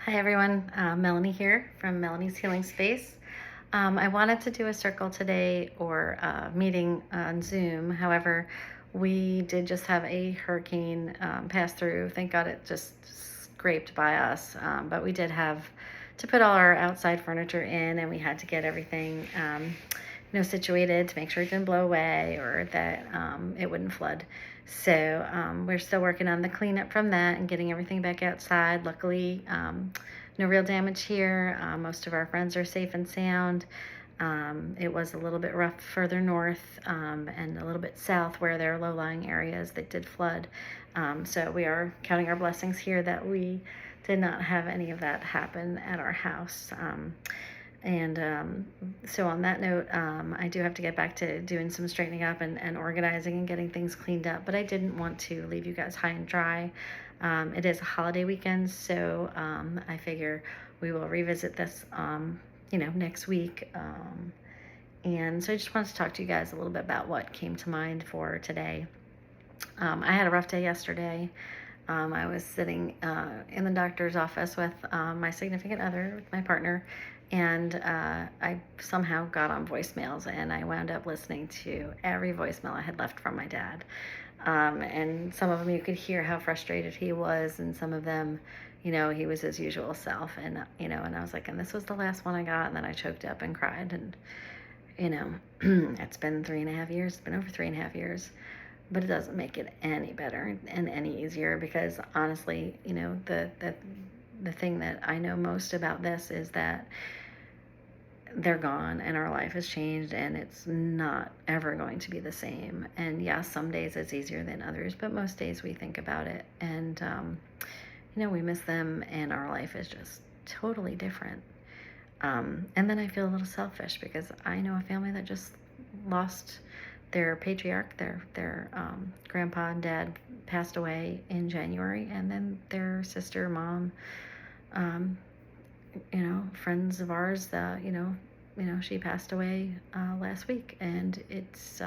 Hi everyone, Melanie here from Melanie's Healing Space. I wanted to do a circle today or a meeting on Zoom. However, we did just have a hurricane pass through. Thank God it just scraped by us. But we did have to put all our outside furniture in, and we had to get everything situated to make sure it didn't blow away or that it wouldn't flood. So we're still working on the cleanup from that and getting everything back outside. Luckily, no real damage here. Most of our friends are safe and sound. It was a little bit rough further north and a little bit south where there are low-lying areas that did flood. So we are counting our blessings here that we did not have any of that happen at our house. So on that note, I do have to get back to doing some straightening up and organizing and getting things cleaned up, but I didn't want to leave you guys high and dry. It is a holiday weekend, so I figure we will revisit this, next week. And so I just wanted to talk to you guys a little bit about what came to mind for today. I had a rough day yesterday. I was sitting in the doctor's office with my significant other, with my partner, and I somehow got on voicemails, and I wound up listening to every voicemail I had left from my dad. And some of them you could hear how frustrated he was, and some of them, he was his usual self. And I was like, and this was the last one I got, and then I choked up and cried. And, it's been 3.5 years, it's been over 3.5 years. But it doesn't make it any better and any easier because honestly, the thing that I know most about this is that they're gone and our life has changed and it's not ever going to be the same. And yes, some days it's easier than others, but most days we think about it and, we miss them and our life is just totally different. And then I feel a little selfish because I know a family that just lost their patriarch, their grandpa and dad passed away in January, and then their sister, mom, friends of ours, she passed away last week, and it's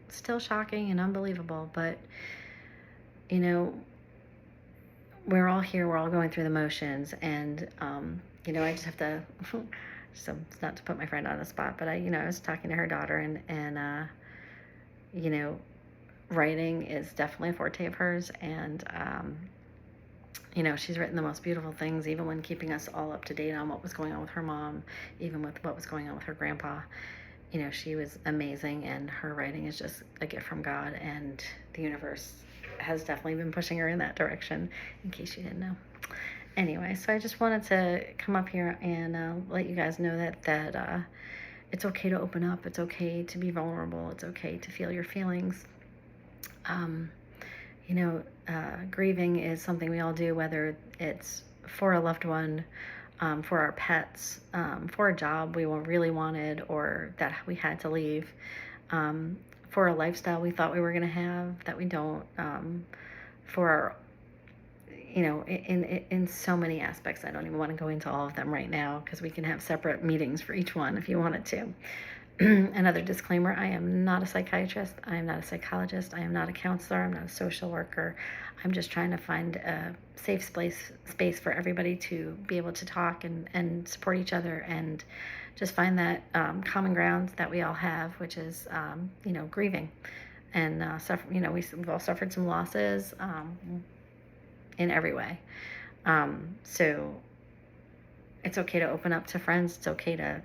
still shocking and unbelievable. But we're all here, we're all going through the motions, and I just have to. So it's not to put my friend on the spot, but I was talking to her daughter, and writing is definitely a forte of hers, and she's written the most beautiful things, even when keeping us all up to date on what was going on with her mom, even with what was going on with her grandpa. She was amazing, and her writing is just a gift from God, and the universe has definitely been pushing her in that direction, in case you didn't know. Anyway, so I just wanted to come up here and let you guys know that it's okay to open up. It's okay to be vulnerable. It's okay to feel your feelings. Grieving is something we all do, whether it's for a loved one, for our pets, for a job we really wanted or that we had to leave, for a lifestyle we thought we were going to have that we don't, for our in so many aspects. I don't even want to go into all of them right now because we can have separate meetings for each one if you wanted to. Another disclaimer, I am not a psychiatrist, I am not a psychologist, I am not a counselor, I'm not a social worker. I'm just trying to find a safe space for everybody to be able to talk and support each other and just find that common ground that we all have, which is grieving. And we've all suffered some losses in every way. So it's okay to open up to friends. It's okay to,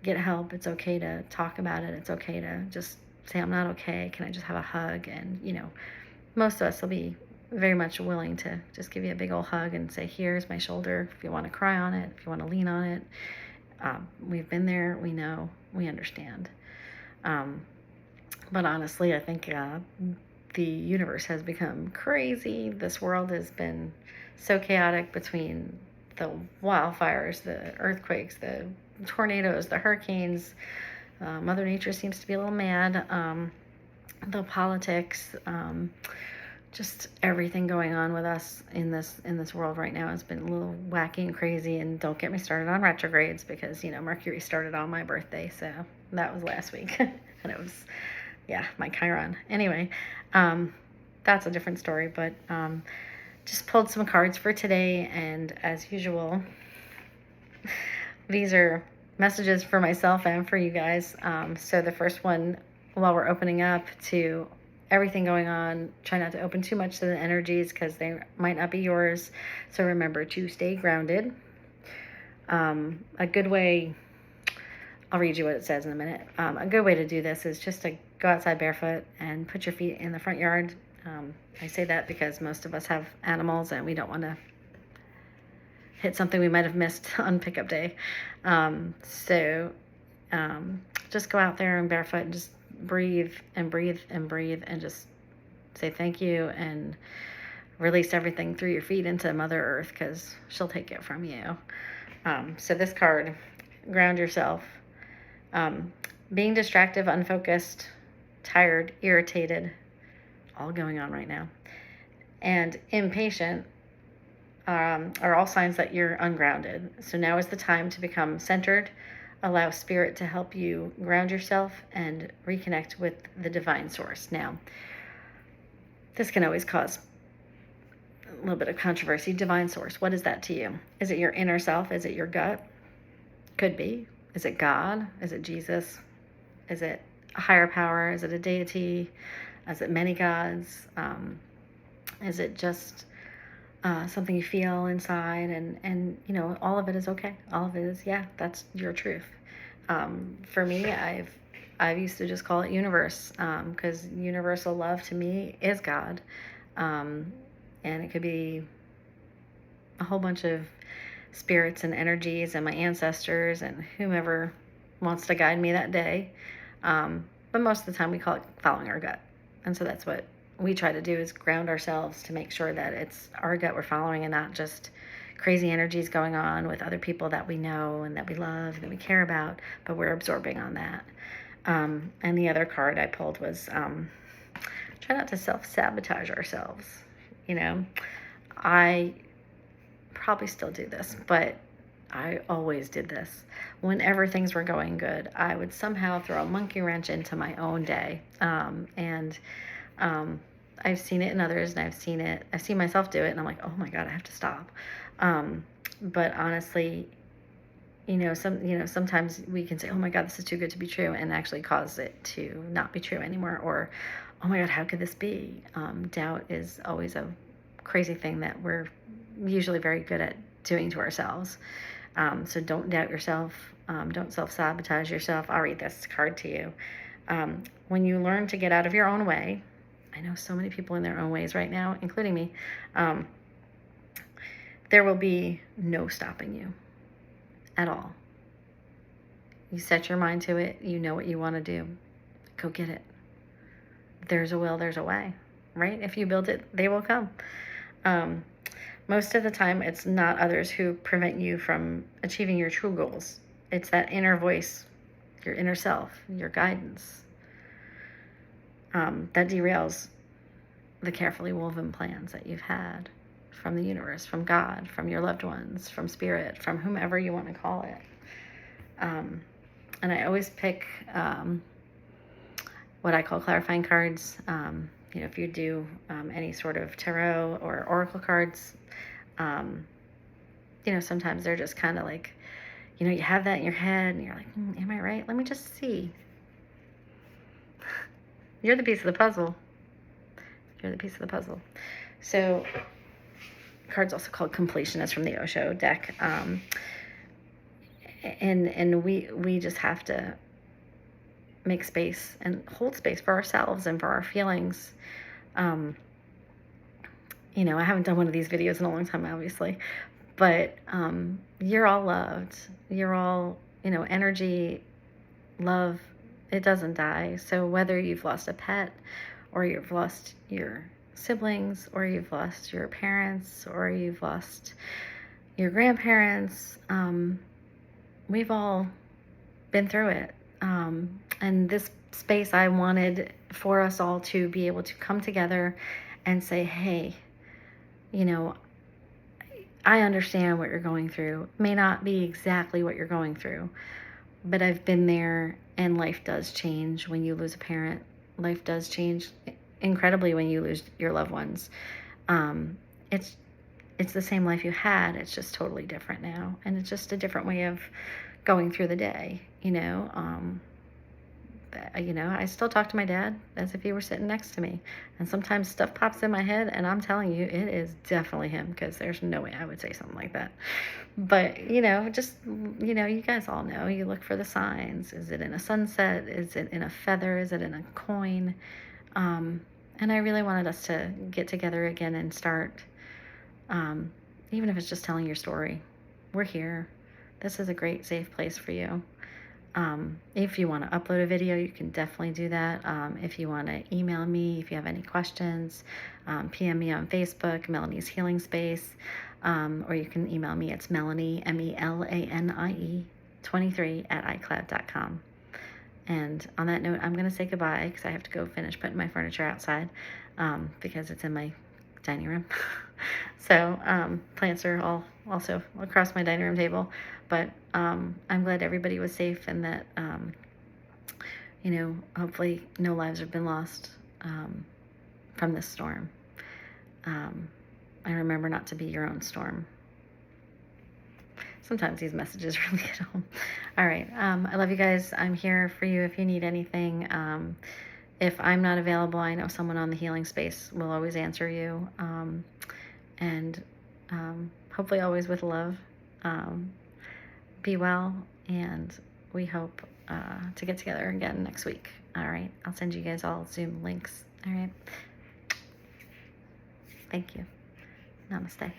get help. It's okay to talk about it. It's okay to just say, I'm not okay. Can I just have a hug? And, most of us will be very much willing to just give you a big old hug and say, here's my shoulder. If you want to cry on it, if you want to lean on it. We've been there. We know. We understand. But honestly, I think the universe has become crazy. This world has been so chaotic between the wildfires, the earthquakes, the tornadoes, the hurricanes. Mother Nature seems to be a little mad. The politics, just everything going on with us in this world right now has been a little wacky and crazy. And don't get me started on retrogrades because Mercury started on my birthday, so that was last week, and it was my Chiron. Anyway, that's a different story, but just pulled some cards for today, and as usual, these are messages for myself and for you guys. So the first one, while we're opening up to everything going on, try not to open too much to the energies because they might not be yours. So remember to stay grounded. A good way, I'll read you what it says in a minute. A good way to do this is just to go outside barefoot and put your feet in the front yard. I say that because most of us have animals and we don't want to hit something we might have missed on pickup day. So just go out there and barefoot and just breathe and breathe and breathe and just say thank you and release everything through your feet into Mother Earth because she'll take it from you. So this card, ground yourself. Being distracted, unfocused, tired, irritated, all going on right now, and impatient are all signs that you're ungrounded. So now is the time to become centered. Allow spirit to help you ground yourself and reconnect with the divine source. Now, this can always cause a little bit of controversy. Divine source, what is that to you? Is it your inner self? Is it your gut? Could be. Is it God? Is it Jesus? Is it a higher power? Is it a deity? Is it many gods? Is it just something you feel inside? And you know, all of it is okay. All of it is, yeah, that's your truth. For me, I've used to just call it universe, because universal love to me is God. And it could be a whole bunch of spirits and energies and my ancestors and whomever wants to guide me that day. But most of the time we call it following our gut. And so that's what we try to do, is ground ourselves to make sure that it's our gut we're following and not just crazy energies going on with other people that we know and that we love and that we care about, but we're absorbing on that. And the other card I pulled was try not to self-sabotage ourselves. You know, I probably still do this, but I always did this. Whenever things were going good, I would somehow throw a monkey wrench into my own day. I've seen it in others, and I've seen myself do it, and I'm like, oh my God, I have to stop. But honestly, sometimes we can say, oh my God, this is too good to be true, and actually cause it to not be true anymore. Or, oh my God, how could this be? Doubt is always a crazy thing that we're usually very good at doing to ourselves. So don't doubt yourself. Don't self-sabotage yourself. I'll read this card to you. When you learn to get out of your own way, I know so many people in their own ways right now, including me, there will be no stopping you at all. You set your mind to it. You know what you want to do. Go get it. There's a will, there's a way, right? If you build it, they will come. Most of the time, it's not others who prevent you from achieving your true goals. It's that inner voice, your inner self, your guidance, that derails the carefully woven plans that you've had from the universe, from God, from your loved ones, from spirit, from whomever you want to call it. And I always pick what I call clarifying cards. If you do any sort of tarot or oracle cards, sometimes they're just kind of like, you have that in your head and you're like, am I right? Let me just see. You're the piece of the puzzle. You're the piece of the puzzle. So, card's also called Completionist from the Osho deck. And we just have to make space and hold space for ourselves and for our feelings. I haven't done one of these videos in a long time, obviously, but you're all loved. You're all, energy, love, it doesn't die. So whether you've lost a pet or you've lost your siblings or you've lost your parents or you've lost your grandparents, we've all been through it. And this space, I wanted for us all to be able to come together and say, hey, I understand what you're going through. It may not be exactly what you're going through, but I've been there, and life does change when you lose a parent. Life does change incredibly when you lose your loved ones. it's the same life you had. It's just totally different now, and it's just a different way of going through the day. I still talk to my dad as if he were sitting next to me. And sometimes stuff pops in my head, and I'm telling you, it is definitely him, because there's no way I would say something like that. But, you guys all know, you look for the signs. Is it in a sunset? Is it in a feather? Is it in a coin? And I really wanted us to get together again and start, even if it's just telling your story. We're here. This is a great, safe place for you. If you want to upload a video, you can definitely do that. If you want to email me, if you have any questions, PM me on Facebook, Melanie's Healing Space, or you can email me. It's Melanie, Melanie, 23 at iCloud.com. And on that note, I'm going to say goodbye because I have to go finish putting my furniture outside, because it's in my dining room. So plants are all also across my dining room table. But I'm glad everybody was safe, and that, hopefully no lives have been lost from this storm. And remember not to be your own storm. Sometimes these messages really hit home. All right. I love you guys. I'm here for you if you need anything. If I'm not available, I know someone on the Healing Space will always answer you. And hopefully always with love. Be well, and we hope to get together again next week. All right. I'll send you guys all Zoom links. All right. Thank you. Namaste.